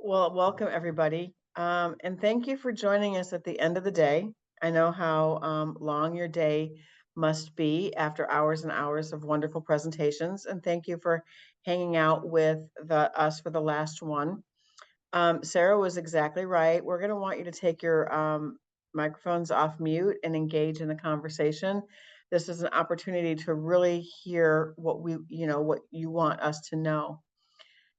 Well, welcome everybody. And thank you for joining us at the end of the day. I know how long your day must be after hours and hours of wonderful presentations. And thank you for hanging out with us for the last one. Sarah was exactly right. We're going to want you to take your microphones off mute and engage in the conversation. This is an opportunity to really hear what what you want us to know.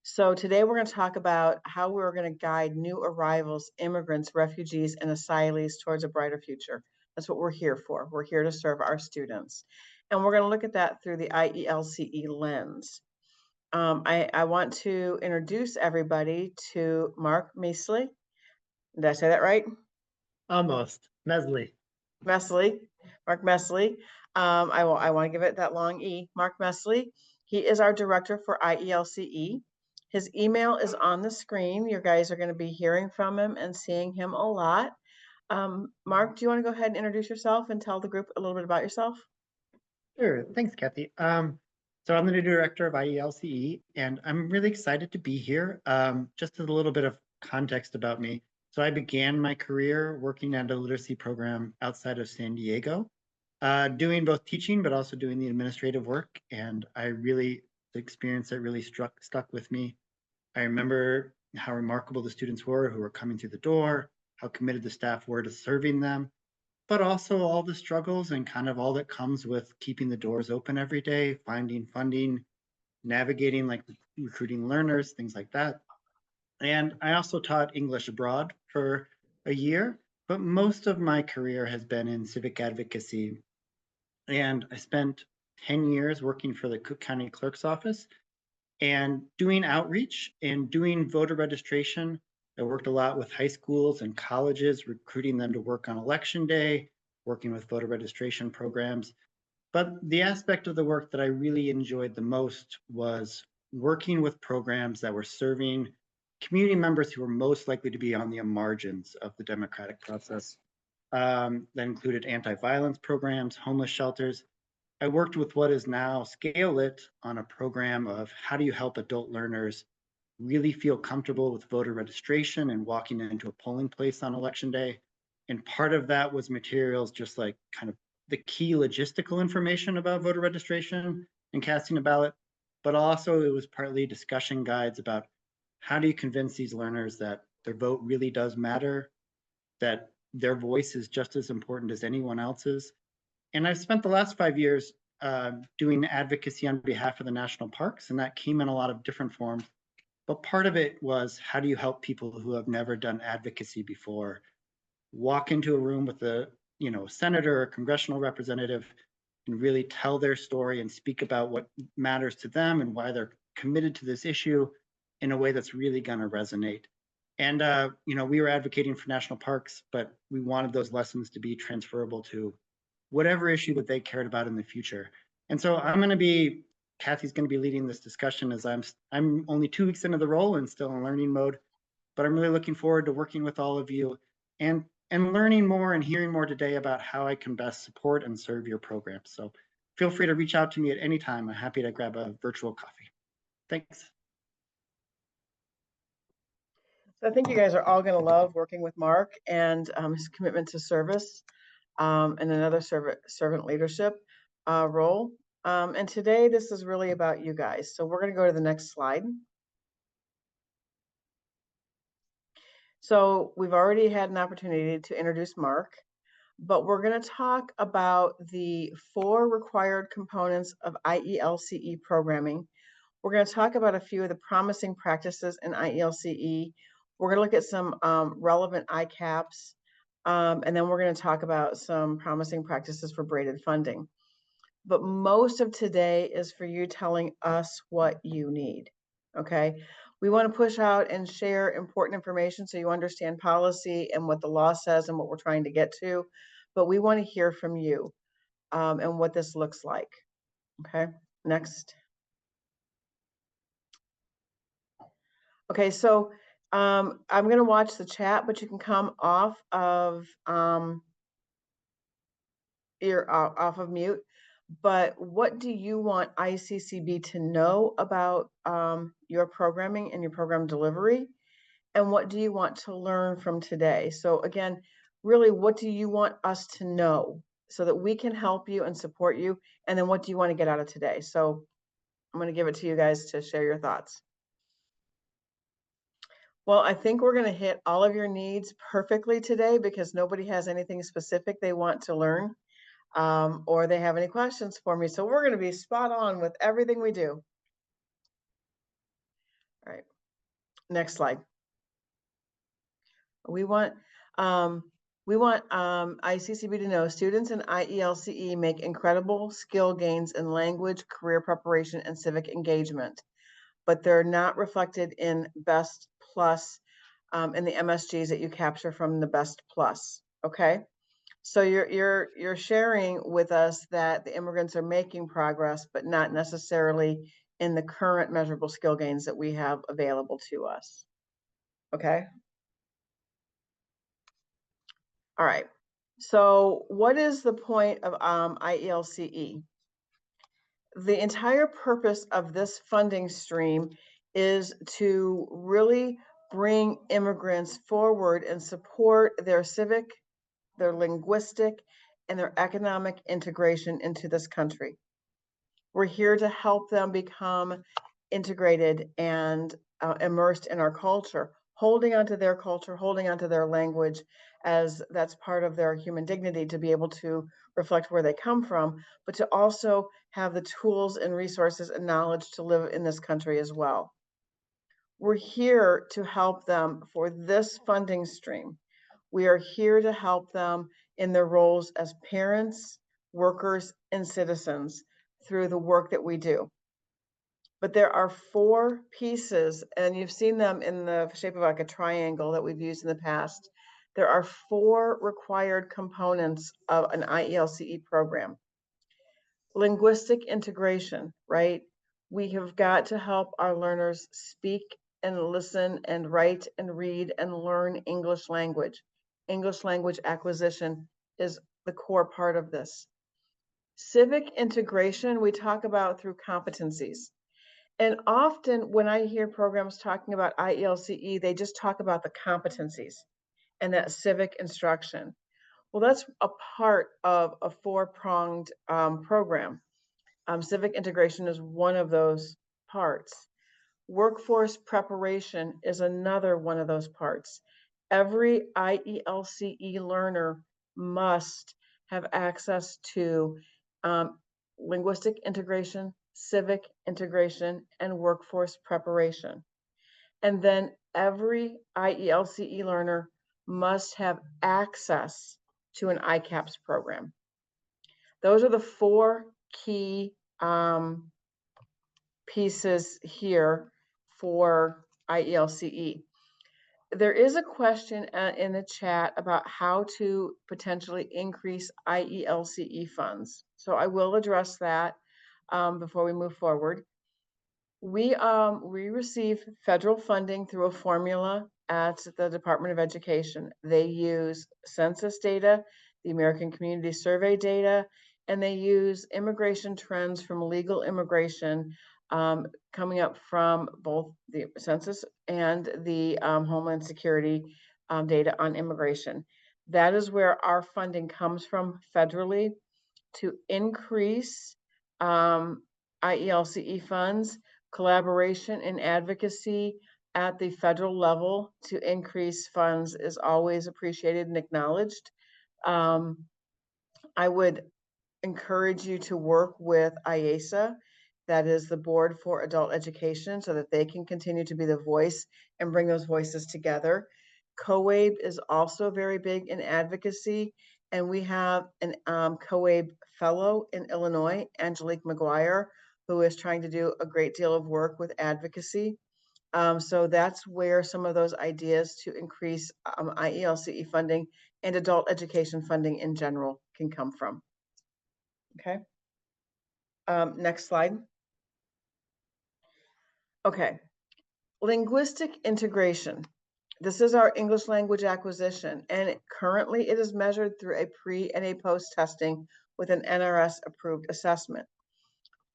So today we're going to talk about how we're going to guide new arrivals, immigrants, refugees, and asylees towards a brighter future. That's what we're here for. We're here to serve our students. And we're going to look at that through the IELCE lens. I want to introduce everybody to Mark Mesley. Did I say that right? Almost. Mesley. Mark Mesley. I want to give it that long E. Mark Mesley. He is our director for IELCE. His email is on the screen. You guys are going to be hearing from him and seeing him a lot. Mark, do you want to go ahead and introduce yourself and tell the group a little bit about yourself? Sure. Thanks, Kathy. So I'm the new director of IELCE, and I'm really excited to be here. Just a little bit of context about me. So I began my career working at a literacy program outside of San Diego, doing both teaching, but also doing the administrative work. And the experience that really stuck with me. I remember how remarkable the students were who were coming through the door, how committed the staff were to serving them, but also all the struggles and kind of all that comes with keeping the doors open every day, finding funding, navigating like recruiting learners, things like that. And I also taught English abroad for a year, but most of my career has been in civic advocacy. And I spent 10 years working for the Cook County Clerk's Office and doing outreach and doing voter registration. I worked a lot with high schools and colleges, recruiting them to work on election day, working with voter registration programs. But the aspect of the work that I really enjoyed the most was working with programs that were serving community members who were most likely to be on the margins of the democratic process. That included anti-violence programs, homeless shelters. I worked with what is now Scale It on a program of how do you help adult learners really feel comfortable with voter registration and walking into a polling place on election day. And part of that was materials just like kind of the key logistical information about voter registration and casting a ballot, but also it was partly discussion guides about how do you convince these learners that their vote really does matter, that their voice is just as important as anyone else's. And I've spent the last 5 years doing advocacy on behalf of the national parks, and that came in a lot of different forms. But part of it was how do you help people who have never done advocacy before walk into a room with a senator or congressional representative and really tell their story and speak about what matters to them and why they're committed to this issue in a way that's really going to resonate. And we were advocating for national parks, but we wanted those lessons to be transferable to whatever issue that they cared about in the future. And so Kathy's going to be leading this discussion as I'm only 2 weeks into the role and still in learning mode, but I'm really looking forward to working with all of you and learning more and hearing more today about how I can best support and serve your program. So feel free to reach out to me at any time. I'm happy to grab a virtual coffee. Thanks. So I think you guys are all going to love working with Mark and his commitment to service and another servant leadership role. And today, this is really about you guys. So we're going to go to the next slide. So we've already had an opportunity to introduce Mark, but we're going to talk about the 4 required components of IELCE programming. We're going to talk about a few of the promising practices in IELCE. We're going to look at some relevant ICAPS, and then we're going to talk about some promising practices for braided funding. But most of today is for you telling us what you need, okay? We want to push out and share important information so you understand policy and what the law says and what we're trying to get to, but we want to hear from you and what this looks like, okay? Next. Okay, so I'm going to watch the chat, but you can come off of mute. But what do you want ICCB to know about your programming and your program delivery? and what do you want to learn from today? So again, really, what do you want us to know so that we can help you and support you? And then what do you want to get out of today? So I'm going to give it to you guys to share your thoughts. Well, I think we're going to hit all of your needs perfectly today because nobody has anything specific they want to learn, or they have any questions for me. So we're going to be spot on with everything we do. All right, next slide. We want ICCB to know students in IELCE make incredible skill gains in language, career preparation, and civic engagement, but they're not reflected in Best Plus in the MSGs that you capture from the Best Plus. Okay, so you're sharing with us that the immigrants are making progress, but not necessarily in the current measurable skill gains that we have available to us. Okay. All right. So what is the point of IELCE? The entire purpose of this funding stream is to really bring immigrants forward and support their civic, their linguistic, and their economic integration into this country. We're here to help them become integrated and immersed in our culture, holding onto their culture, holding onto their language, as that's part of their human dignity to be able to reflect where they come from, but to also have the tools and resources and knowledge to live in this country as well. We're here to help them for this funding stream. We are here to help them in their roles as parents, workers, and citizens through the work that we do. But there are 4 pieces, and you've seen them in the shape of like a triangle that we've used in the past. There are 4 required components of an IELCE program. Linguistic integration, right? We have got to help our learners speak and listen and write and read and learn English language. English language acquisition is the core part of this. Civic integration, we talk about through competencies. And often when I hear programs talking about IELCE, they just talk about the competencies and that civic instruction. Well, that's a part of a 4-pronged program. Civic integration is one of those parts. Workforce preparation is another one of those parts. Every IELCE learner must have access to linguistic integration, civic integration, and workforce preparation. And then every IELCE learner must have access to an ICAPS program. Those are the 4 key pieces here for IELCE. There is a question in the chat about how to potentially increase IELCE funds. So I will address that before we move forward. We receive federal funding through a formula at the Department of Education. They use census data, the American Community Survey data, and they use immigration trends from legal immigration coming up from both the census and the Homeland Security data on immigration. That is where our funding comes from federally to increase IELCE funds, collaboration and advocacy at the federal level to increase funds is always appreciated and acknowledged. I would encourage you to work with IASA, that is the Board for Adult Education, so that they can continue to be the voice and bring those voices together. COABE is also very big in advocacy, and we have an COABE fellow in Illinois, Angelique McGuire, who is trying to do a great deal of work with advocacy. So that's where some of those ideas to increase IELCE funding and adult education funding in general can come from. Okay. Next slide. Okay. Linguistic integration. This is our English language acquisition, and currently it is measured through a pre and a post testing with an NRS approved assessment.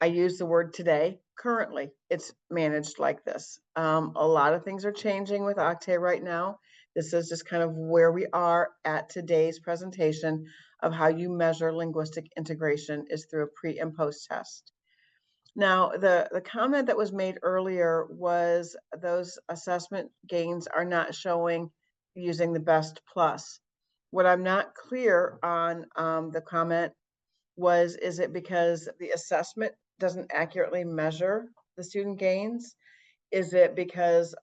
I use the word today. Currently, it's managed like this. A lot of things are changing with Octave right now. This is just kind of where we are at today's presentation of how you measure linguistic integration is through a pre and post test. Now, the comment that was made earlier was those assessment gains are not showing using the best plus. What I'm not clear on the comment was, is it because the assessment doesn't accurately measure the student gains? Is it because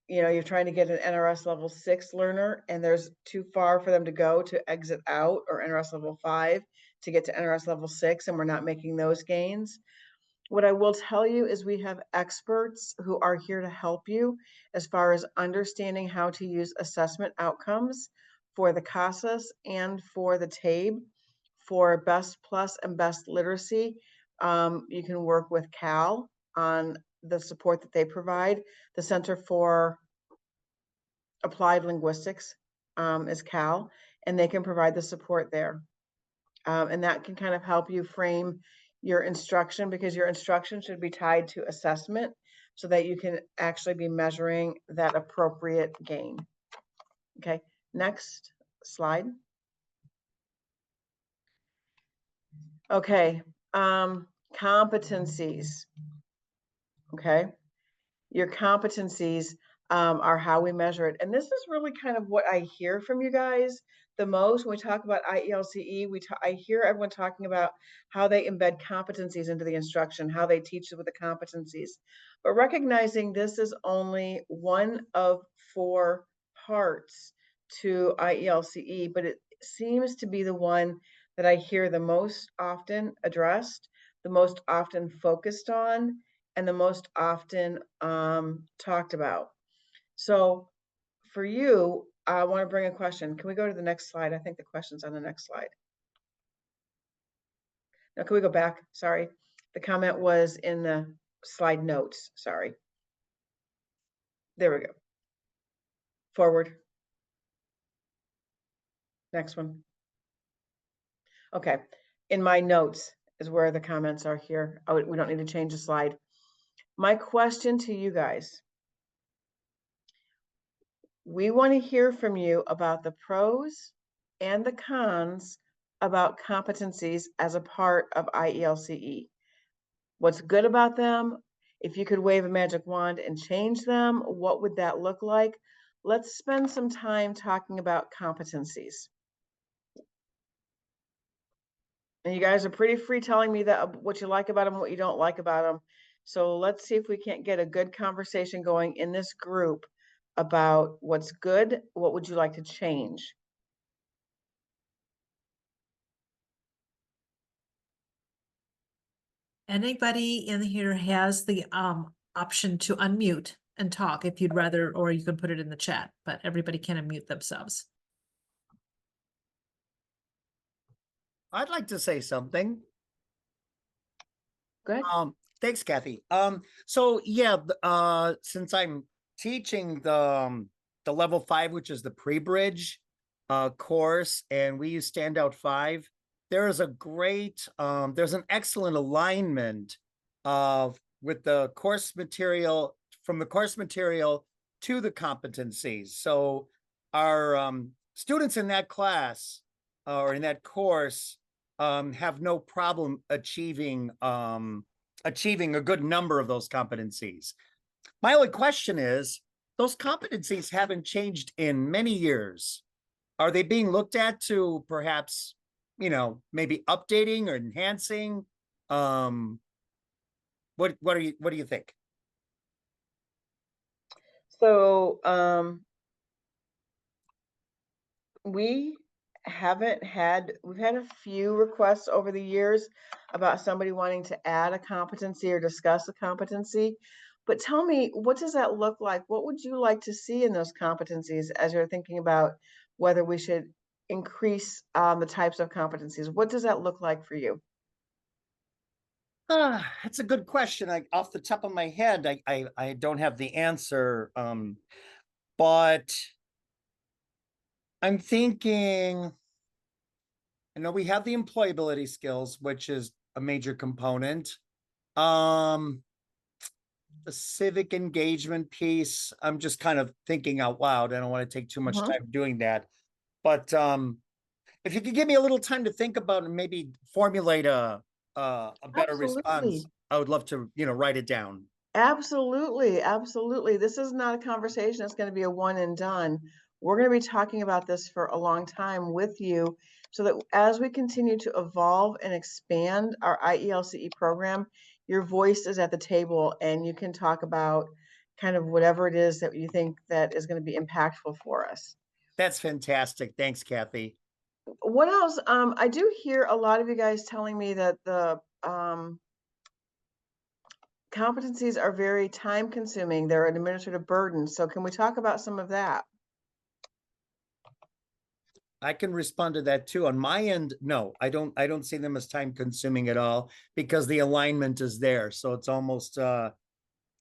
you're trying to get an NRS level 6 learner and there's too far for them to go to exit out, or NRS level 5 to get to NRS level 6, and we're not making those gains? What I will tell you is we have experts who are here to help you as far as understanding how to use assessment outcomes for the CASAS and for the TABE. For Best Plus and Best Literacy, you can work with CAL on the support that they provide. The Center for Applied Linguistics is CAL, and they can provide the support there. And that can kind of help you frame your instruction, because your instruction should be tied to assessment so that you can actually be measuring that appropriate gain. Okay, next slide. Okay, competencies. Okay, your competencies are how we measure it. And this is really kind of what I hear from you guys the most when we talk about IELCE. I hear everyone talking about how they embed competencies into the instruction, how they teach with the competencies. But recognizing this is only one of 4 parts to IELCE, but it seems to be the one that I hear the most often addressed, the most often focused on, and the most often talked about. So for you, I want to bring a question. Can we go to the next slide? I think the question's on the next slide. Now, can we go back? Sorry. The comment was in the slide notes. Sorry. There we go. Forward. Next one. Okay. In my notes is where the comments are here. Oh, we don't need to change the slide. My question to you guys: we want to hear from you about the pros and the cons about competencies as a part of IELCE. What's good about them? If you could wave a magic wand and change them, what would that look like? Let's spend some time talking about competencies. And you guys are pretty free telling me that what you like about them, what you don't like about them. So let's see if we can't get a good conversation going in this group about what's good, what would you like to change? Anybody in here has the option to unmute and talk if you'd rather, or you can put it in the chat, but everybody can unmute themselves. I'd like to say something. Good. Thanks, Kathy. So yeah, since I'm teaching the level 5, which is the pre-bridge course, and we use Standout 5, there is a great, there's an excellent alignment with the course material, from the course material to the competencies. So our students in that class or in that course have no problem achieving a good number of those competencies. My only question is, those competencies haven't changed in many years. Are they being looked at to perhaps, maybe updating or enhancing? What do you think? So we've had a few requests over the years about somebody wanting to add a competency or discuss a competency. But tell me, what does that look like? What would you like to see in those competencies as you're thinking about whether we should increase the types of competencies? What does that look like for you? That's a good question. Off the top of my head, I don't have the answer. But I'm thinking, I know we have the employability skills, which is a major component. The civic engagement piece, I'm just kind of thinking out loud. I don't want to take too much Mhm. time doing that. But if you could give me a little time to think about and maybe formulate a better response, Absolutely. I would love to, write it down. Absolutely, absolutely. This is not a conversation that's going to be a one and done. We're going to be talking about this for a long time with you so that as we continue to evolve and expand our IELCE program, your voice is at the table and you can talk about kind of whatever it is that you think that is going to be impactful for us. That's fantastic. Thanks, Kathy. What else? I do hear a lot of you guys telling me that the competencies are very time consuming. They're an administrative burden. So can we talk about some of that? I can respond to that too. On my end, no, I don't see them as time consuming at all because the alignment is there. So it's almost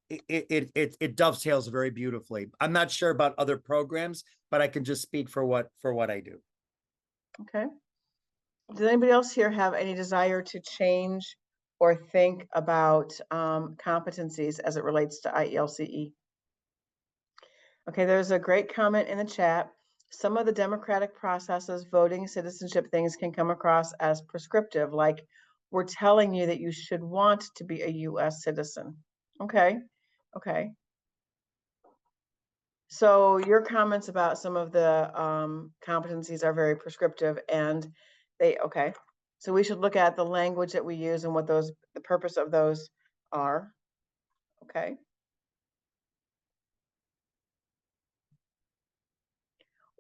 it dovetails very beautifully. I'm not sure about other programs, but I can just speak for what I do. Okay. Does anybody else here have any desire to change or think about competencies as it relates to IELCE? Okay, there's a great comment in the chat. Some of the democratic processes, voting, citizenship things can come across as prescriptive, like we're telling you that you should want to be a US citizen. Okay, okay. So your comments about some of the competencies are very prescriptive and okay. So we should look at the language that we use and what the purpose of those are. Okay.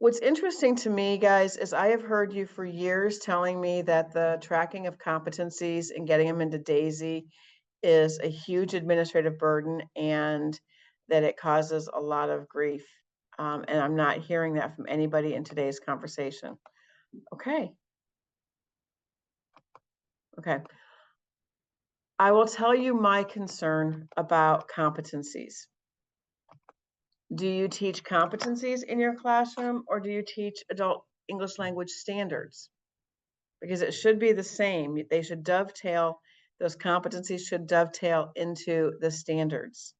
What's interesting to me, guys, is I have heard you for years telling me that the tracking of competencies and getting them into DAISY is a huge administrative burden and that it causes a lot of grief. And I'm not hearing that from anybody in today's conversation. Okay. Okay. I will tell you my concern about competencies. Do you teach competencies in your classroom or do you teach adult English language standards? Because it should be the same. They should dovetail, those competencies should dovetail into the standards.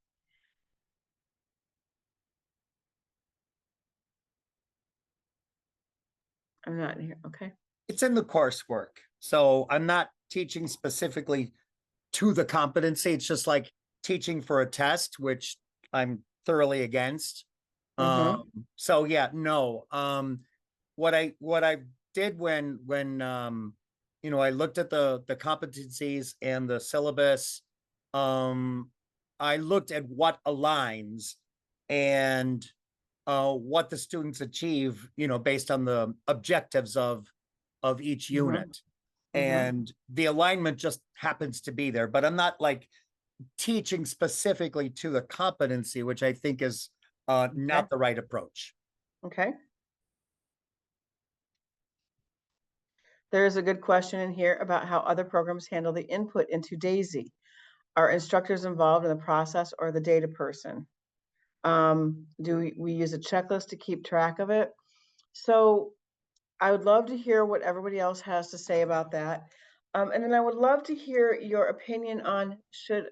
I'm not here. Okay. It's in the coursework. So I'm not teaching specifically to the competency. It's just like teaching for a test, which I'm thoroughly against. Mhm. So yeah, no. What I did when I looked at the competencies and the syllabus, I looked at what aligns and what the students achieve, based on the objectives of each Mhm. unit. Mhm. And the alignment just happens to be there, but I'm not like teaching specifically to the competency, which I think is Okay. not the right approach. Okay. There's a good question in here about how other programs handle the input into DAISY. Are instructors involved in the process or the data person? Do we use a checklist to keep track of it? So I would love to hear what everybody else has to say about that. And then I would love to hear your opinion on should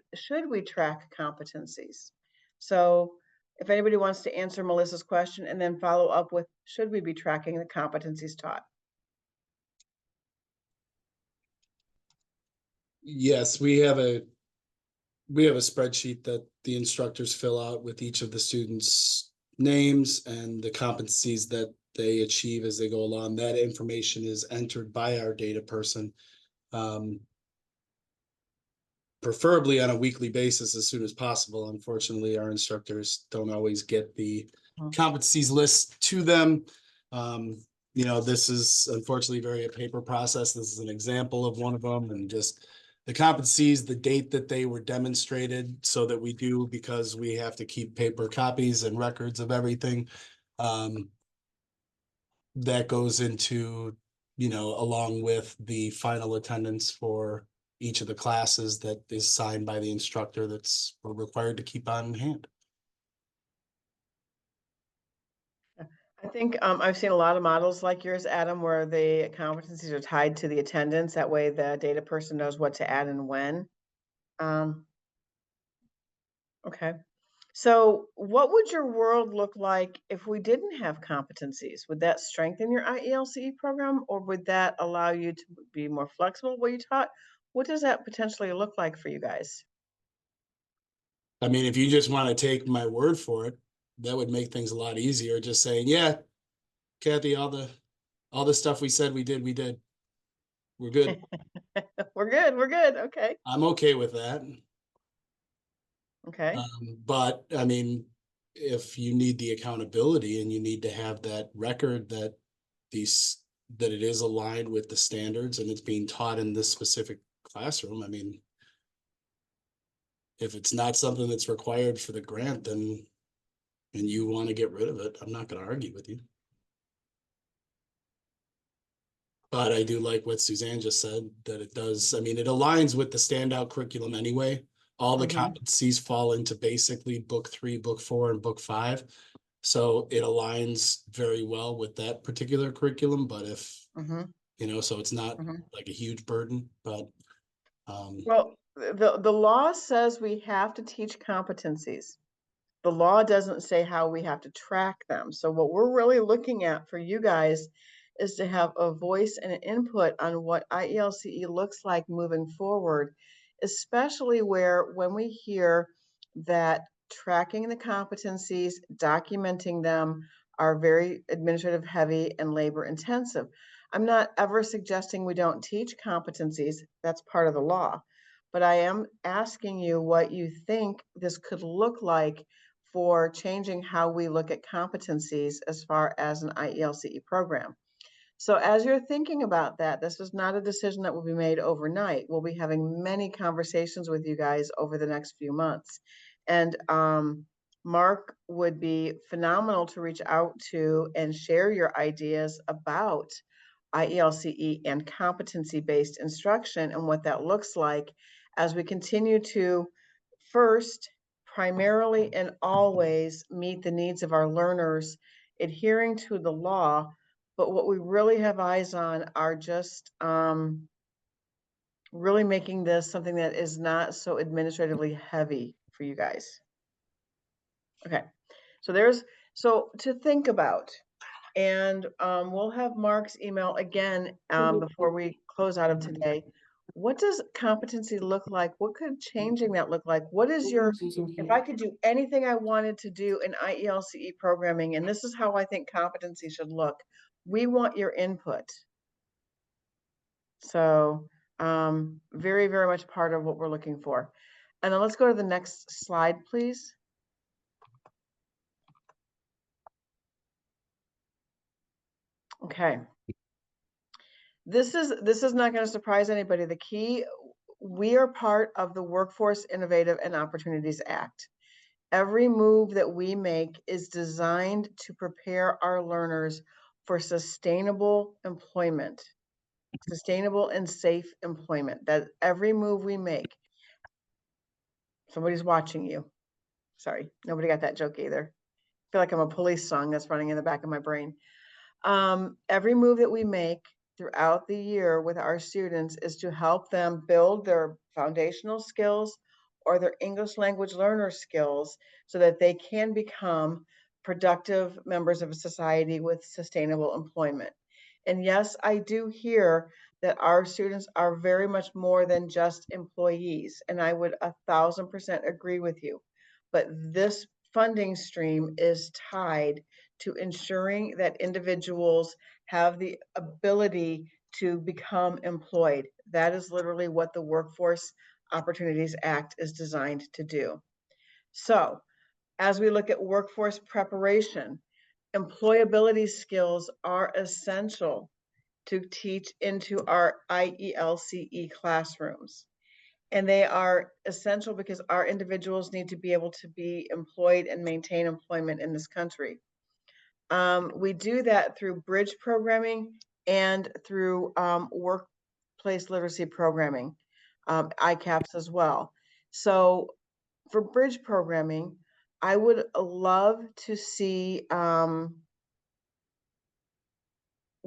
we track competencies? So if anybody wants to answer Melissa's question and then follow up with, should we be tracking the competencies taught? Yes, we have a spreadsheet that the instructors fill out with each of the students' names and the competencies that they achieve as they go along. That information is entered by our data person, preferably on a weekly basis as soon as possible. Unfortunately, our instructors don't always get the competencies list to them. This is unfortunately very a paper process. This is an example of one of them, and just the competencies, the date that they were demonstrated, so that we do, because we have to keep paper copies and records of everything. That goes into, along with the final attendance for each of the classes that is signed by the instructor that's we're required to keep on hand. I think I've seen a lot of models like yours, Adam, where the competencies are tied to the attendance. That way the data person knows what to add and when. Um, okay. So what would your world look like if we didn't have competencies? Would that strengthen your IELCE program, or would that allow you to be more flexible what you taught? What does that potentially look like for you guys? I mean, if you just want to take my word for it, that would make things a lot easier. Just saying, yeah, Kathy, all the stuff we said we did, we did. We're good. We're good. We're good. Okay. I'm okay with that. Okay. But I mean, if you need the accountability and you need to have that record that that it is aligned with the standards and it's being taught in this specific classroom, I mean, if it's not something that's required for the grant, then and you want to get rid of it, I'm not going to argue with you. But I do like what Suzanne just said, that it does, I mean, it aligns with the standout curriculum anyway. All the competencies fall into basically book 3, book 4, and book 5. So it aligns very well with that particular curriculum. But if, you know, so it's not like a huge burden, but. Well, the law says we have to teach competencies. The law doesn't say how we have to track them. So what we're really looking at for you guys is to have a voice and an input on what IELCE looks like moving forward, especially where when we hear that tracking the competencies, documenting them are very administrative heavy and labor intensive. I'm not ever suggesting we don't teach competencies. That's part of the law. But I am asking you what you think this could look like for changing how we look at competencies as far as an IELCE program. So as you're thinking about that, this is not a decision that will be made overnight. We'll be having many conversations with you guys over the next few months. And Mark would be phenomenal to reach out to and share your ideas about IELCE and competency-based instruction and what that looks like as we continue to first, primarily and always meet the needs of our learners, adhering to the law, but what we really have eyes on are just really making this something that is not so administratively heavy for you guys. Okay, so to think about, and we'll have Mark's email again before we close out of today. What does competency look like? What could changing that look like? What is your, if I could do anything I wanted to do in IELCE programming, and this is how I think competency should look, we want your input. So very, very much part of what we're looking for. And then let's go to the next slide, please. Okay. This is not going to surprise anybody. The key, we are part of the Workforce Innovative and Opportunities Act. Every move that we make is designed to prepare our learners for sustainable employment, sustainable and safe employment. That every move we make, somebody's watching you. Sorry, nobody got that joke either. I feel like I'm a police song that's running in the back of my brain. Every move that we make throughout the year with our students is to help them build their foundational skills or their English language learner skills so that they can become productive members of a society with sustainable employment. And yes, I do hear that our students are very much more than just employees, and I would 1,000% agree with you. But this funding stream is tied to ensuring that individuals have the ability to become employed. That is literally what the Workforce Opportunities Act is designed to do. So as we look at workforce preparation, employability skills are essential to teach into our IELCE classrooms. And they are essential because our individuals need to be able to be employed and maintain employment in this country. We do that through bridge programming and through workplace literacy programming, ICAPS as well. So for bridge programming, I would love to see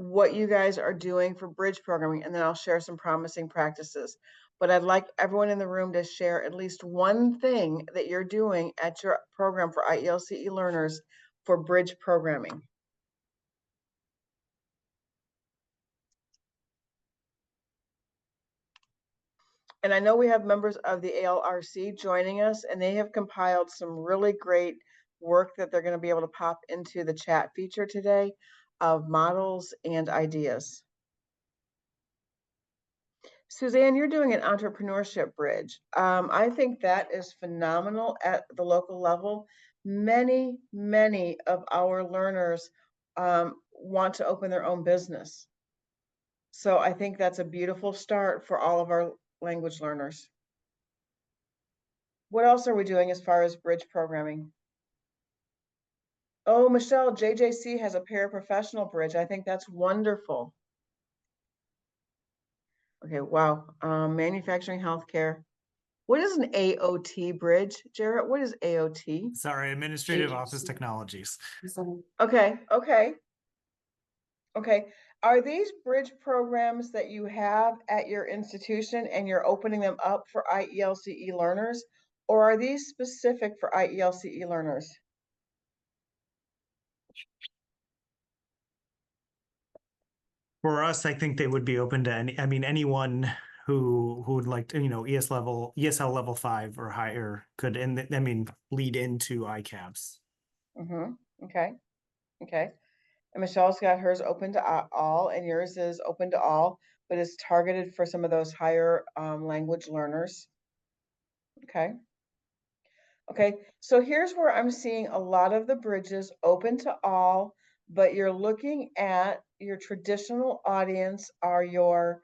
what you guys are doing for bridge programming, and then I'll share some promising practices. But I'd like everyone in the room to share at least one thing that you're doing at your program for IELCE learners for bridge programming. And I know we have members of the ALRC joining us, and they have compiled some really great work that they're going to be able to pop into the chat feature today of models and ideas. Suzanne, you're doing an entrepreneurship bridge. I think that is phenomenal at the local level. Many, many of our learners want to open their own business. So I think that's a beautiful start for all of our language learners. What else are we doing as far as bridge programming? Oh, Michelle, JJC has a paraprofessional bridge. I think that's wonderful. Okay, wow. Manufacturing, healthcare. What is an AOT bridge, Jarrett? What is AOT? Sorry, Administrative Office Technologies. Okay, okay. Okay. Are these bridge programs that you have at your institution and you're opening them up for IELCE learners, or are these specific for IELCE learners? For us, I think they would be open to any, I mean, anyone who would like to, ESL level 5 or higher could, and I mean, lead into ICAPS. Okay. Okay. And Michelle's got hers open to all, and yours is open to all, but it's targeted for some of those higher language learners. Okay. Okay, so here's where I'm seeing a lot of the bridges open to all, but you're looking at your traditional audience are your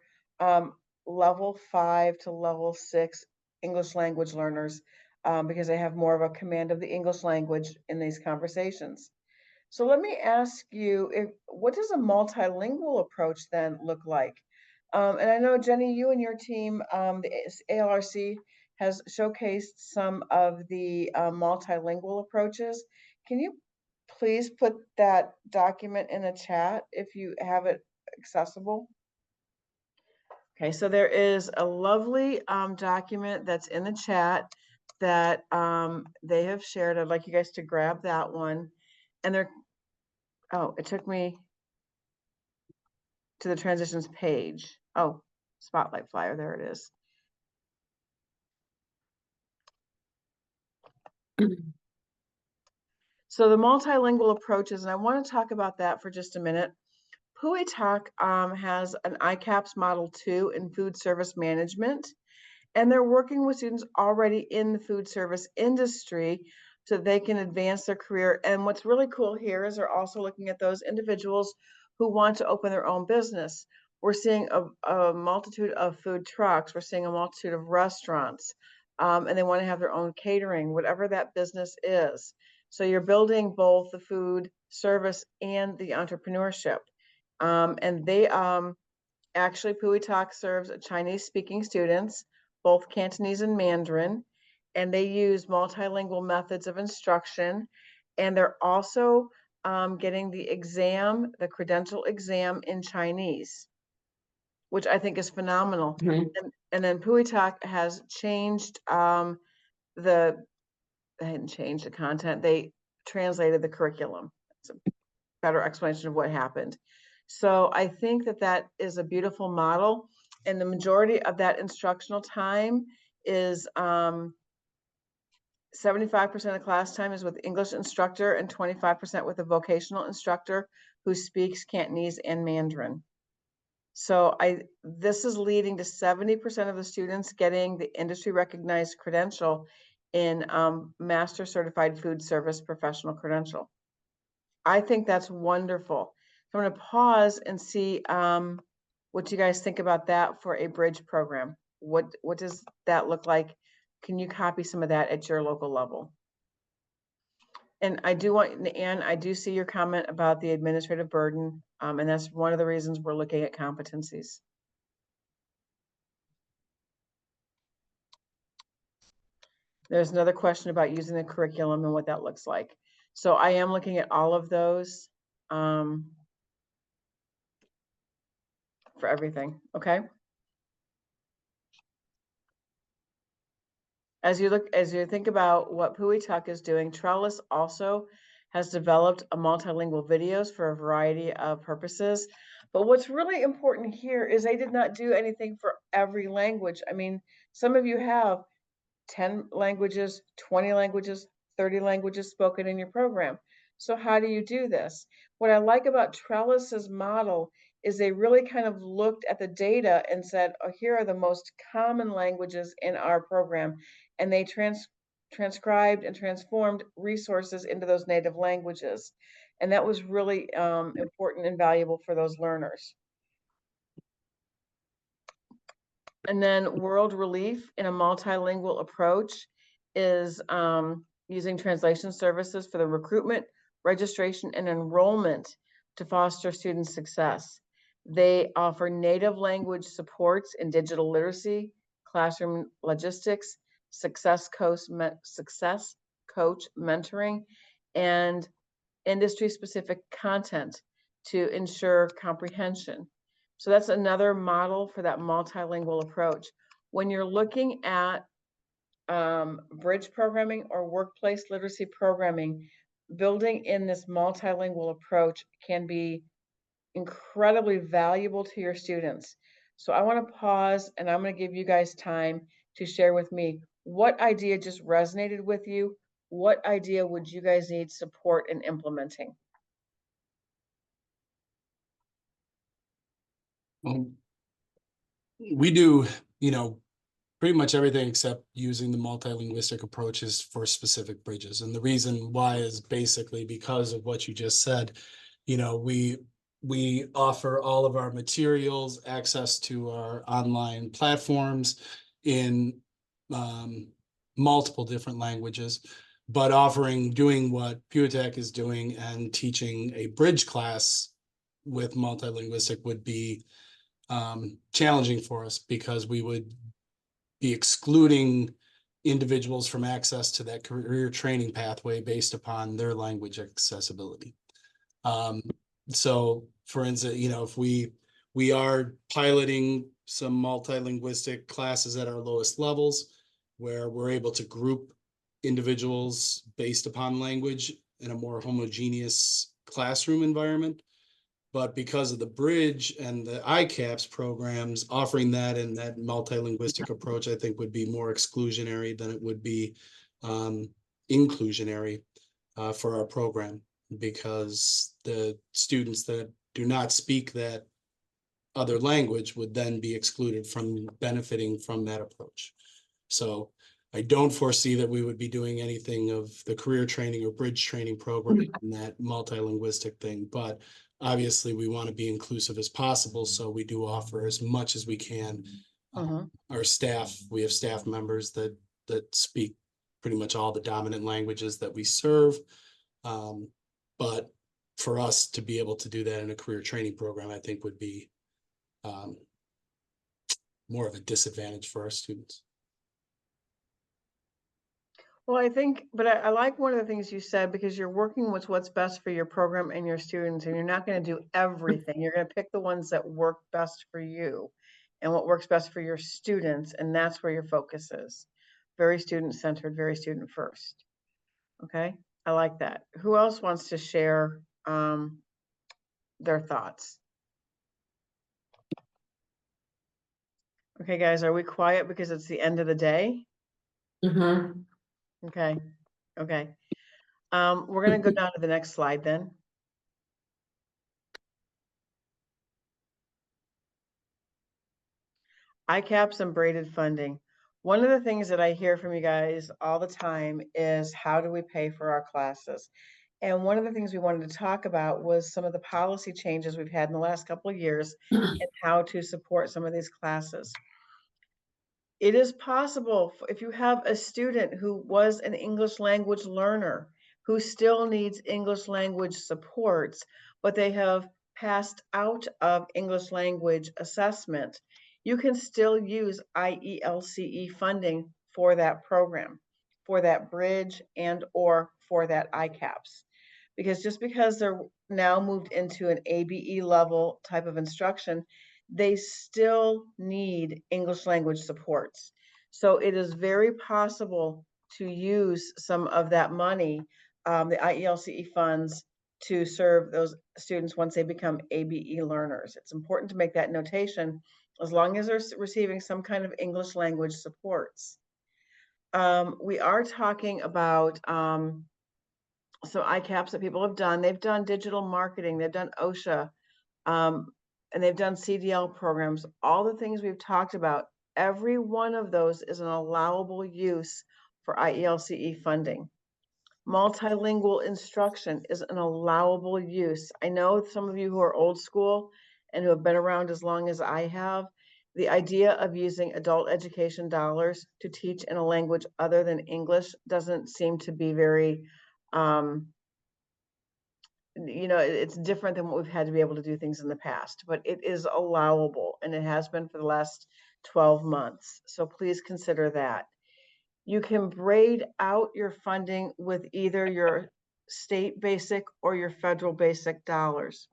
level 5 to level 6 English language learners because they have more of a command of the English language in these conversations. So let me ask you, what does a multilingual approach then look like? And I know, Jenny, you and your team, the ALRC, has showcased some of the multilingual approaches. Can you please put that document in the chat if you have it accessible? Okay, so there is a lovely document that's in the chat that they have shared. I'd like you guys to grab that one. And they're, oh, it took me to the transitions page. Oh, spotlight flyer, there it is. So the multilingual approaches, and I want to talk about that for just a minute. PuiTalk has an ICAPS Model 2 in food service management, and they're working with students already in the food service industry so they can advance their career. And what's really cool here is they're also looking at those individuals who want to open their own business. We're seeing a multitude of food trucks. We're seeing a multitude of restaurants, and they want to have their own catering, whatever that business is. So you're building both the food service and the entrepreneurship. And they actually, PuiTalk serves Chinese speaking students, both Cantonese and Mandarin, and they use multilingual methods of instruction. And they're also getting the exam, the credential exam in Chinese, which I think is phenomenal. And then PuiTalk has changed they hadn't changed the content, they translated the curriculum. It's a better explanation of what happened. So I think that that is a beautiful model, and the majority of that instructional time is 75% of class time is with English instructor and 25% with a vocational instructor who speaks Cantonese and Mandarin. So this is leading to 70% of the students getting the industry recognized credential in Master Certified Food Service Professional Credential. I think that's wonderful. So I'm going to pause and see what you guys think about that for a bridge program. What does that look like? Can you copy some of that at your local level? And I do want, Anne, I do see your comment about the administrative burden, and that's one of the reasons we're looking at competencies. There's another question about using the curriculum and what that looks like. So I am looking at all of those. for everything, okay? As you think about what Puituck is doing, Trellis also has developed a multilingual videos for a variety of purposes. But what's really important here is they did not do anything for every language. I mean, some of you have 10 languages, 20 languages, 30 languages spoken in your program. So how do you do this? What I like about Trellis's model is they really kind of looked at the data and said, oh, here are the most common languages in our program. And they transcribed and transformed resources into those native languages. And that was really important and valuable for those learners. And then World Relief in a multilingual approach is using translation services for the recruitment, registration, and enrollment to foster student success. They offer native language supports in digital literacy, classroom logistics, success coach mentoring, and industry-specific content to ensure comprehension. So that's another model for that multilingual approach. When you're looking at bridge programming or workplace literacy programming, building in this multilingual approach can be incredibly valuable to your students. So I want to pause and I'm going to give you guys time to share with me what idea just resonated with you. What idea would you guys need support in implementing? We do, pretty much everything except using the multilinguistic approaches for specific bridges. And the reason why is basically because of what you just said. We offer all of our materials, access to our online platforms in multiple different languages, but doing what Puituck is doing and teaching a bridge class with multilinguistic would be challenging for us, because we would be excluding individuals from access to that career training pathway based upon their language accessibility. So for instance, if we are piloting some multilinguistic classes at our lowest levels, where we're able to group individuals based upon language in a more homogeneous classroom environment. But because of the bridge and the ICAPS programs, offering that and that multilinguistic approach, I think would be more exclusionary than it would be inclusionary for our program, because the students that do not speak that other language would then be excluded from benefiting from that approach. So I don't foresee that we would be doing anything of the career training or bridge training program in that multilinguistic thing, but obviously we want to be inclusive as possible. So we do offer as much as we can. Our staff, we have staff members that speak pretty much all the dominant languages that we serve. But for us to be able to do that in a career training program, I think would be more of a disadvantage for our students. Well, I think, but I like one of the things you said, because you're working with what's best for your program and your students, and you're not going to do everything. You're going to pick the ones that work best for you and what works best for your students. And that's where your focus is. Very student-centered, very student first. Okay, I like that. Who else wants to share their thoughts? Okay, guys, are we quiet because it's the end of the day? Okay, okay. We're going to go down to the next slide then. ICAPS and braided funding. One of the things that I hear from you guys all the time is, how do we pay for our classes? And one of the things we wanted to talk about was some of the policy changes we've had in the last couple of years and how to support some of these classes. It is possible, if you have a student who was an English language learner who still needs English language supports, but they have passed out of English language assessment, you can still use IELCE funding for that program, for that bridge, and or for that ICAPS. Because just because they're now moved into an ABE level type of instruction they still need English language supports. So it is very possible to use some of that money, the IELCE funds, to serve those students once they become ABE learners. It's important to make that notation, as long as they're receiving some kind of English language supports. We are talking about some ICAPS that people have done. They've done digital marketing, they've done OSHA, and they've done CDL programs. All the things we've talked about, every one of those is an allowable use for IELCE funding. Multilingual instruction is an allowable use. I know some of you who are old school and who have been around as long as I have, the idea of using adult education dollars to teach in a language other than English doesn't seem to be very, it's different than what we've had to be able to do things in the past, but it is allowable, and it has been for the last 12 months. So please consider that. You can braid out your funding with either your state basic or your federal basic dollars.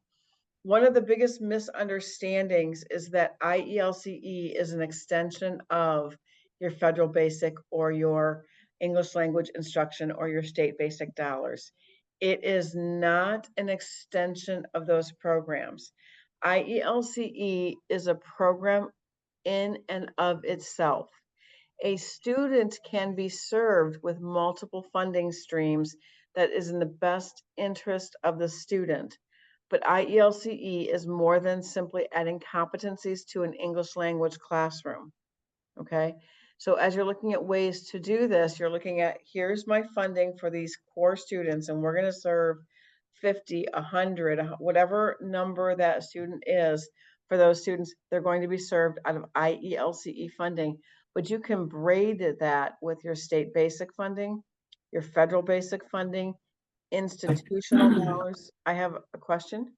One of the biggest misunderstandings is that IELCE is an extension of your federal basic or your English language instruction or your state basic dollars. It is not an extension of those programs. IELCE is a program in and of itself. A student can be served with multiple funding streams that is in the best interest of the student. But IELCE is more than simply adding competencies to an English language classroom, okay? So as you're looking at ways to do this, you're looking at, here's my funding for these core students, and we're gonna serve 50, 100, whatever number that student is. For those students, they're going to be served out of IELCE funding, but you can braid that with your state basic funding, your federal basic funding, institutional dollars. I have a question.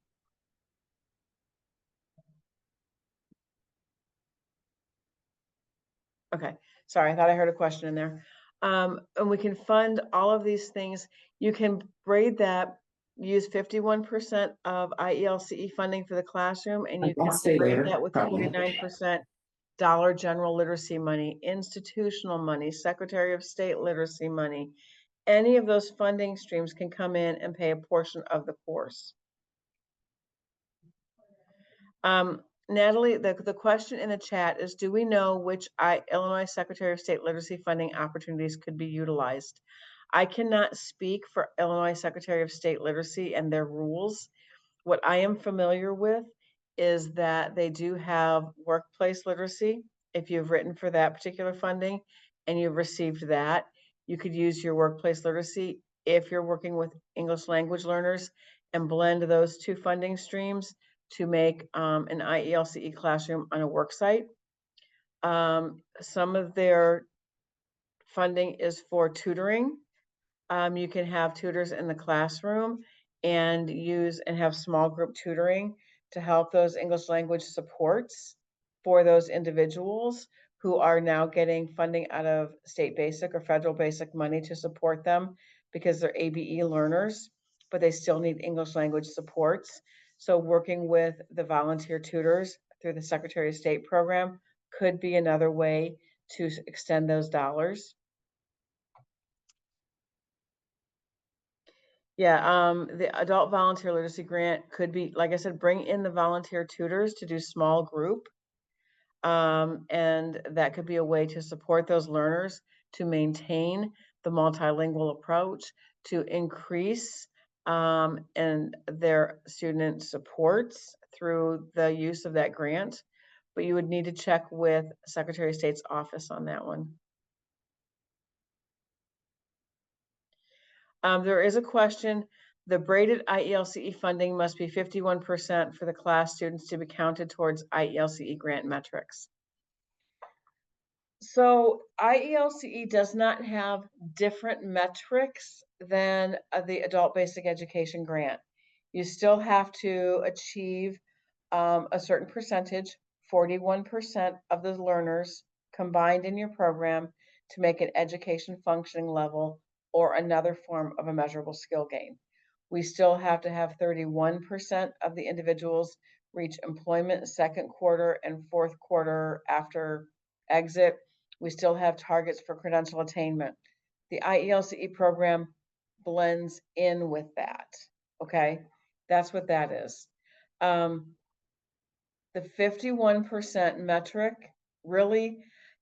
Okay, sorry, I thought I heard a question in there. And we can fund all of these things. You can braid that, use 51% of IELCE funding for the classroom, and you can braid that with 49% dollar general literacy money, institutional money, Secretary of State literacy money. Any of those funding streams can come in and pay a portion of the course. Natalie, the question in the chat is, do we know which Illinois Secretary of State literacy funding opportunities could be utilized? I cannot speak for Illinois Secretary of State literacy and their rules. What I am familiar with is that they do have workplace literacy. If you've written for that particular funding and you've received that, you could use your workplace literacy if you're working with English language learners and blend those two funding streams to make an IELCE classroom on a work site. Some of their funding is for tutoring. You can have tutors in the classroom and have small group tutoring to help those English language supports for those individuals who are now getting funding out of state basic or federal basic money to support them because they're ABE learners, but they still need English language supports. So working with the volunteer tutors through the Secretary of State program could be another way to extend those dollars. Yeah, the adult volunteer literacy grant could be, like I said, bring in the volunteer tutors to do small group. And that could be a way to support those learners to maintain the multilingual approach, to increase and their student supports through the use of that grant. But you would need to check with Secretary of State's office on that one. There is a question. The braided IELCE funding must be 51% for the class students to be counted towards IELCE grant metrics. So IELCE does not have different metrics than the adult basic education grant. You still have to achieve a certain percentage, 41% of the learners combined in your program to make an education functioning level or another form of a measurable skill gain. We still have to have 31% of the individuals reach employment second quarter and fourth quarter after exit. We still have targets for credential attainment. The IELCE program blends in with that, okay? That's what that is. The 51% metric, really,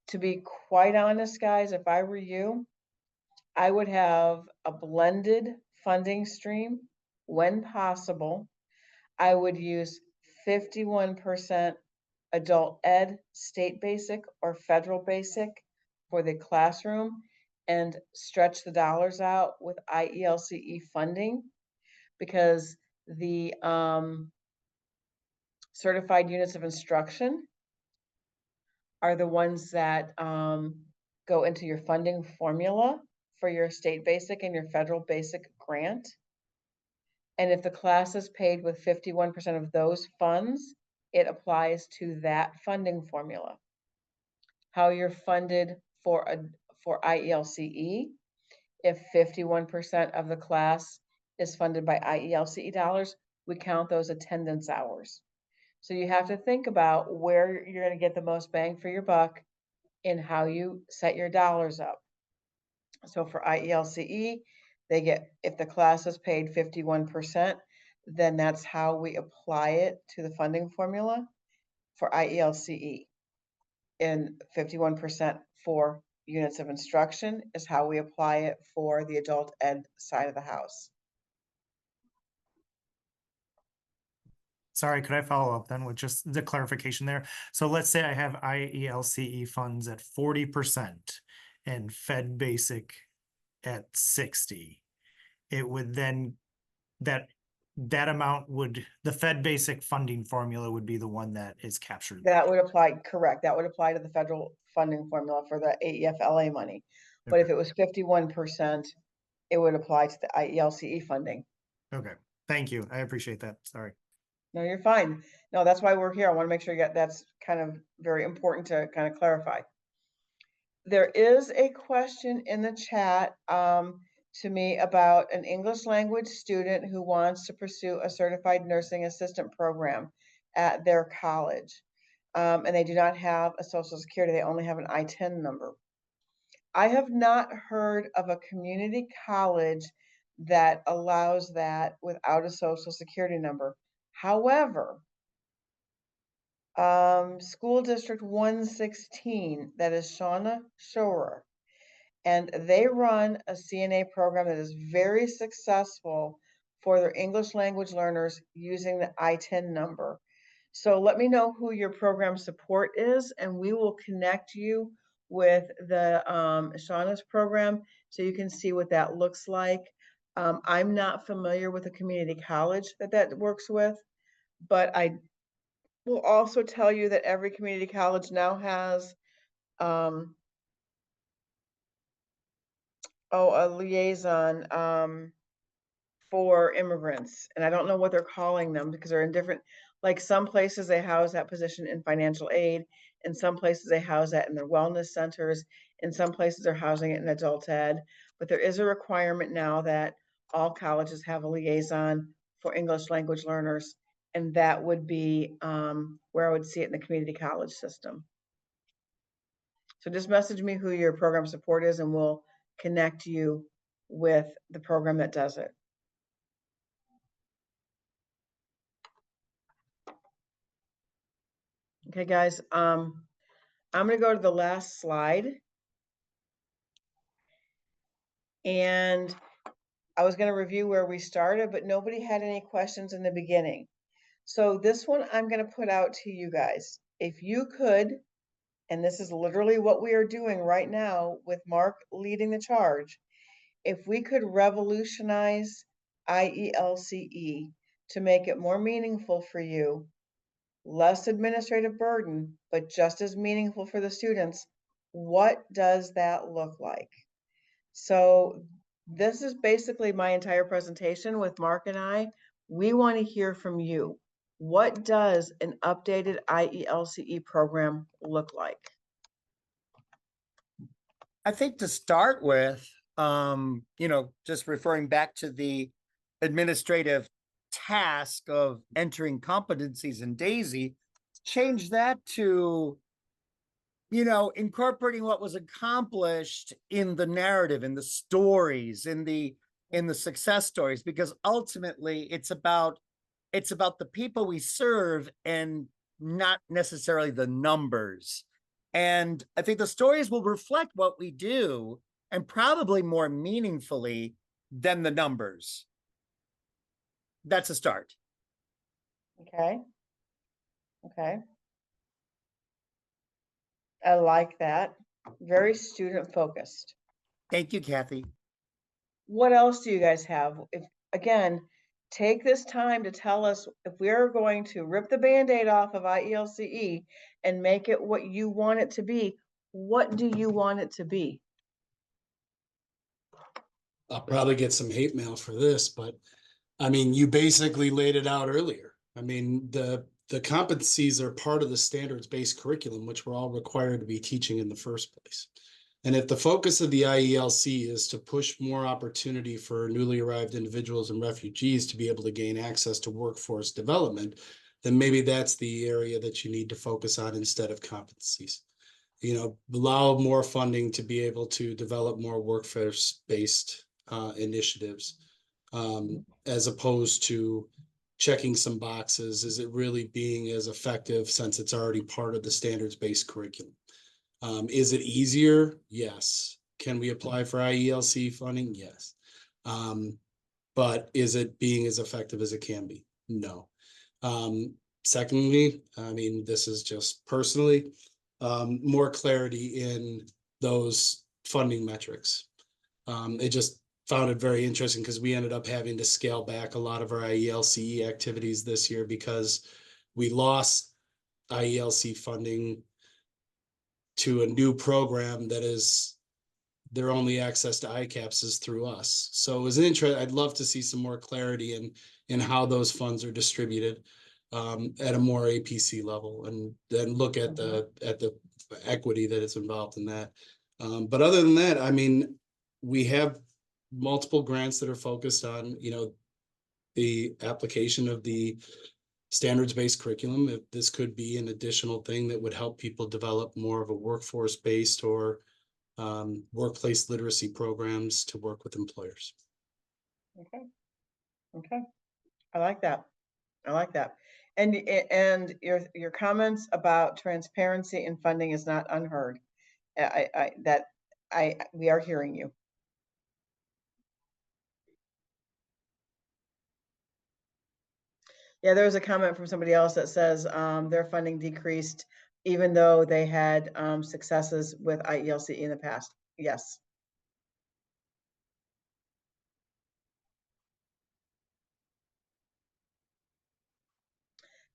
to be quite honest, guys, if I were you, I would have a blended funding stream when possible. I would use 51% adult ed, state basic or federal basic for the classroom and stretch the dollars out with IELCE funding, because the certified units of instruction are the ones that go into your funding formula for your state basic and your federal basic grant. And if the class is paid with 51% of those funds, it applies to that funding formula. How you're funded for IELCE, if 51% of the class is funded by IELCE dollars, we count those attendance hours. So you have to think about where you're going to get the most bang for your buck in how you set your dollars up. So for IELCE, they get, if the class is paid 51%, then that's how we apply it to the funding formula for IELCE. And 51% for units of instruction is how we apply it for the adult ed side of the house. Sorry, could I follow up then with just the clarification there? So let's say I have IELCE funds at 40% and Fed Basic at 60. It would then, that amount would, the Fed Basic funding formula would be the one that is captured. That would apply, correct. That would apply to the federal funding formula for the AEFLA money. But if it was 51%, it would apply to the IELCE funding. Okay, thank you. I appreciate that. Sorry. No, you're fine. No, that's why we're here. I want to make sure you get, that's kind of very important to kind of clarify. There is a question in the chat to me about an English language student who wants to pursue a certified nursing assistant program at their college. And they do not have a social security, they only have an I-10 number. I have not heard of a community college that allows that without a social security number. However, School District 116, that is Shauna Shorer, and they run a CNA program that is very successful for their English language learners using the I-10 number. So let me know who your program support is, and we will connect you with the Shauna's program so you can see what that looks like. I'm not familiar with a community college that works with, but I will also tell you that every community college now has a liaison for immigrants, and I don't know what they're calling them because they're in different, like some places they house that position in financial aid, in some places they house that in their wellness centers, in some places they're housing it in adult ed, but there is a requirement now that all colleges have a liaison for English language learners, and that would be where I would see it in the community college system. So just message me who your program support is and we'll connect you with the program that does it. Okay, guys, I'm gonna go to the last slide. And I was gonna review where we started, but nobody had any questions in the beginning. So this one I'm gonna put out to you guys. If you could, and this is literally what we are doing right now with Mark leading the charge, if we could revolutionize IELCE to make it more meaningful for you, less administrative burden, but just as meaningful for the students, what does that look like? So this is basically my entire presentation with Mark and I. We want to hear from you. What does an updated IELCE program look like? I think to start with, just referring back to the administrative task of entering competencies in DAISY, change that to, you know, incorporating what was accomplished in the narrative, in the stories, in the success stories, because ultimately it's about the people we serve and not necessarily the numbers. And I think the stories will reflect what we do, and probably more meaningfully than the numbers. That's a start. Okay. Okay. I like that. Very student focused. Thank you, Kathy. What else do you guys have? If, again, take this time to tell us if we're going to rip the Band-Aid off of IELCE and make it what you want it to be, what do you want it to be? I'll probably get some hate mail for this, but I mean, you basically laid it out earlier. I mean, the competencies are part of the standards-based curriculum, which we're all required to be teaching in the first place. And if the focus of the IELC is to push more opportunity for newly arrived individuals and refugees to be able to gain access to workforce development, then maybe that's the area that you need to focus on instead of competencies. You know, allow more funding to be able to develop more workforce-based initiatives, as opposed to checking some boxes. Is it really being as effective since it's already part of the standards-based curriculum? Is it easier? Yes. Can we apply for IELC funding? Yes. But is it being as effective as it can be? No. Secondly, I mean, this is just personally, more clarity in those funding metrics. It just found it very interesting because we ended up having to scale back a lot of our IELCE activities this year because we lost IELC funding to a new program that is their only access to ICAPS is through us. So it was interesting. I'd love to see some more clarity in how those funds are distributed at a more APC level, and then look at the equity that is involved in that. But other than that, I mean, we have multiple grants that are focused on, you know, the application of the standards-based curriculum. If this could be an additional thing that would help people develop more of a workforce-based or workplace literacy programs to work with employers. Okay. Okay. I like that. I like that. And your comments about transparency and funding is not unheard. We are hearing you. Yeah, there was a comment from somebody else that says their funding decreased even though they had successes with IELCE in the past. Yes.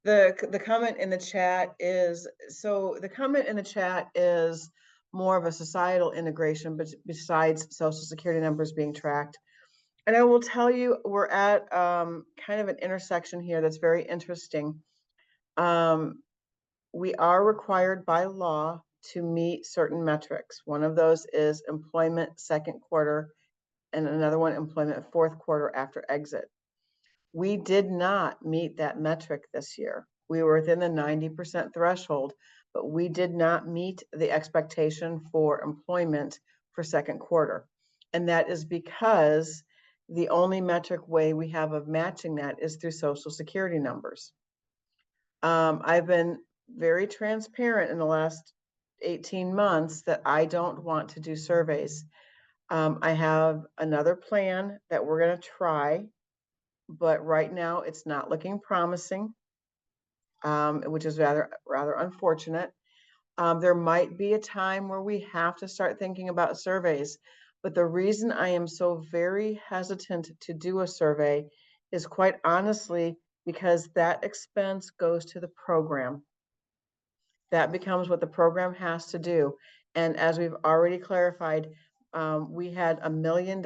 The comment in the chat is, so the comment in the chat is more of a societal integration, but besides Social Security numbers being tracked. And I will tell you, we're at kind of an intersection here that's very interesting. We are required by law to meet certain metrics. One of those is employment second quarter, and another one, employment fourth quarter after exit. We did not meet that metric this year. We were within the 90% threshold, but we did not meet the expectation for employment for second quarter. And that is because the only metric way we have of matching that is through Social Security numbers. I've been very transparent in the last 18 months that I don't want to do surveys. I have another plan that we're going to try, but right now it's not looking promising, which is rather unfortunate. There might be a time where we have to start thinking about surveys, but the reason I am so very hesitant to do a survey is quite honestly because that expense goes to the program. That becomes what the program has to do. And as we've already clarified, we had $1 million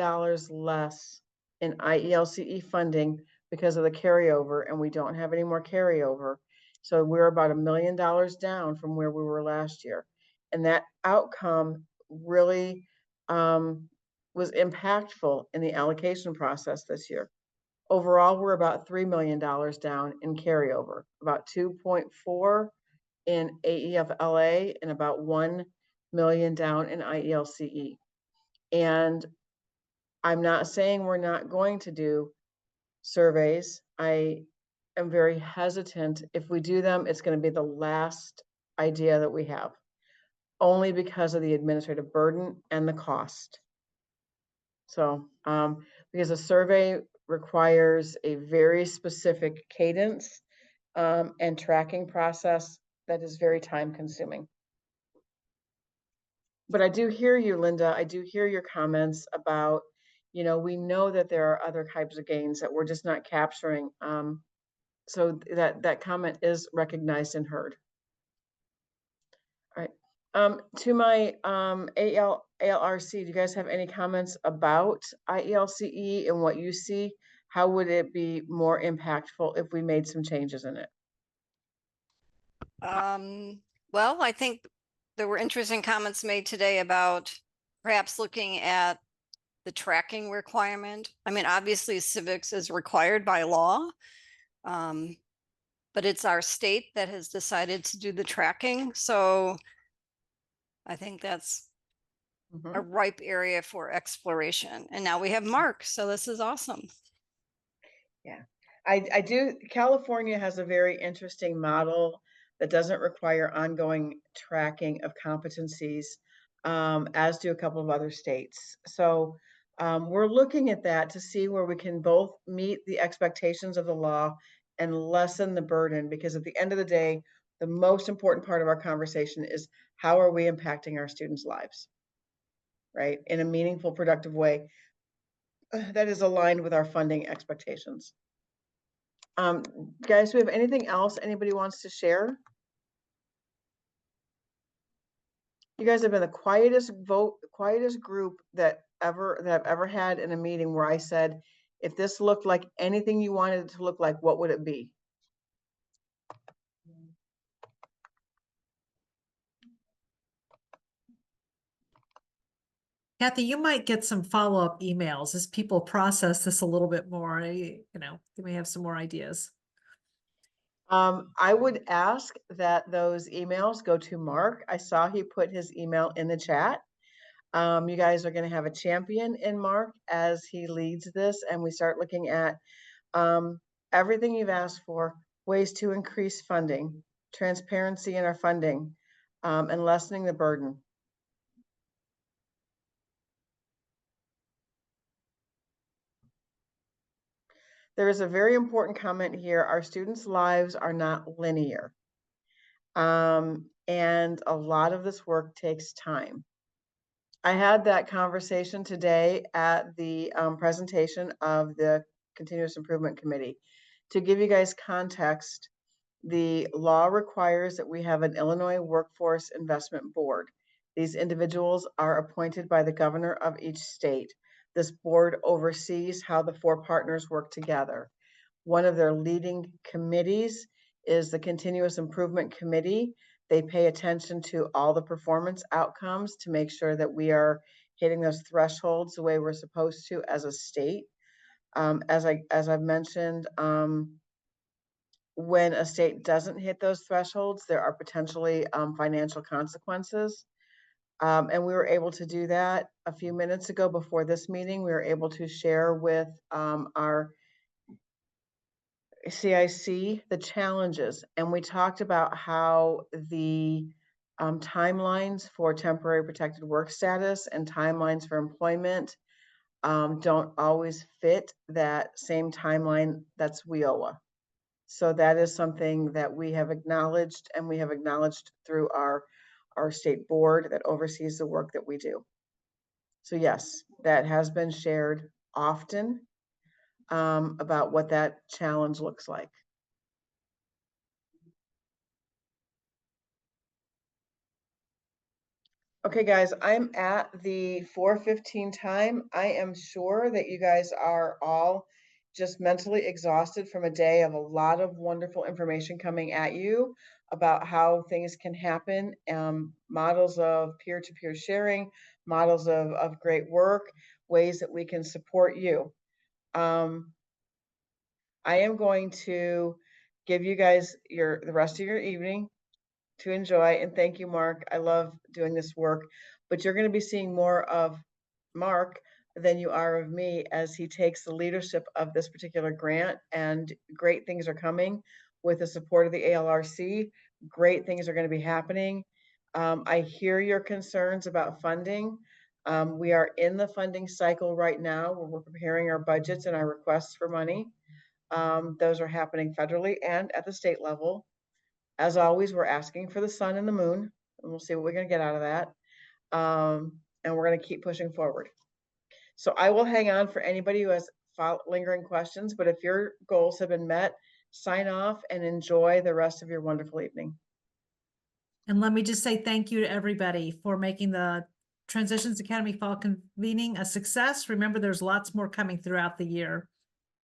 less in IELCE funding because of the carryover, and we don't have any more carryover. So we're about $1 million down from where we were last year. And that outcome really was impactful in the allocation process this year. Overall, we're about $3 million down in carryover, about 2.4 in AEFLA, and about 1 million down in IELCE. And I'm not saying we're not going to do surveys. I am very hesitant. If we do them, it's going to be the last idea that we have, only because of the administrative burden and the cost. So, because a survey requires a very specific cadence and tracking process that is very time consuming. But I do hear you, Linda. I do hear your comments about, you know, we know that there are other types of gains that we're just not capturing. So that comment is recognized and heard. All right. To my ALRC, do you guys have any comments about IELCE and what you see? How would it be more impactful if we made some changes in it? Well, I think there were interesting comments made today about perhaps looking at the tracking requirement. I mean, obviously civics is required by law, but it's our state that has decided to do the tracking. So I think that's a ripe area for exploration. And now we have Mark, so this is awesome. Yeah, I do. California has a very interesting model that doesn't require ongoing tracking of competencies, as do a couple of other states. So we're looking at that to see where we can both meet the expectations of the law and lessen the burden, because at the end of the day, the most important part of our conversation is how are we impacting our students' lives, right? In a meaningful, productive way that is aligned with our funding expectations. Guys, do we have anything else anybody wants to share? You guys have been the quietest group that I've ever had in a meeting where I said, if this looked like anything you wanted it to look like, what would it be? Kathy, you might get some follow-up emails as people process this a little bit more. You know, they may have some more ideas. I would ask that those emails go to Mark. I saw he put his email in the chat. You guys are going to have a champion in Mark as he leads this, and we start looking at everything you've asked for, ways to increase funding, transparency in our funding, and lessening the burden. There is a very important comment here. Our students' lives are not linear. And a lot of this work takes time. I had that conversation today at the presentation of the Continuous Improvement Committee. To give you guys context, the law requires that we have an Illinois Workforce Investment Board. These individuals are appointed by the governor of each state. This board oversees how the four partners work together. One of their leading committees is the Continuous Improvement Committee. They pay attention to all the performance outcomes to make sure that we are hitting those thresholds the way we're supposed to as a state. As I've mentioned, when a state doesn't hit those thresholds, there are potentially financial consequences. And we were able to do that a few minutes ago before this meeting. We were able to share with our CIC the challenges, and we talked about how the timelines for temporary protected work status and timelines for employment don't always fit that same timeline that's WIOA. So that is something that we have acknowledged, and we have acknowledged through our state board that oversees the work that we do. So yes, that has been shared often about what that challenge looks like. Okay, guys, I'm at the 4:15 time. I am sure that you guys are all just mentally exhausted from a day of a lot of wonderful information coming at you about how things can happen, models of peer-to-peer sharing, models of great work, ways that we can support you. I am going to give you guys the rest of your evening to enjoy, and thank you, Mark. I love doing this work, but you're going to be seeing more of Mark than you are of me as he takes the leadership of this particular grant, and great things are coming with the support of the ALRC. Great things are going to be happening. I hear your concerns about funding. We are in the funding cycle right now where we're preparing our budgets and our requests for money. Those are happening federally and at the state level. As always, we're asking for the sun and the moon, and we'll see what we're going to get out of that. And we're going to keep pushing forward. So I will hang on for anybody who has lingering questions, but if your goals have been met, sign off and enjoy the rest of your wonderful evening. And let me just say thank you to everybody for making the Transitions Academy Fall Convening a success. Remember, there's lots more coming throughout the year.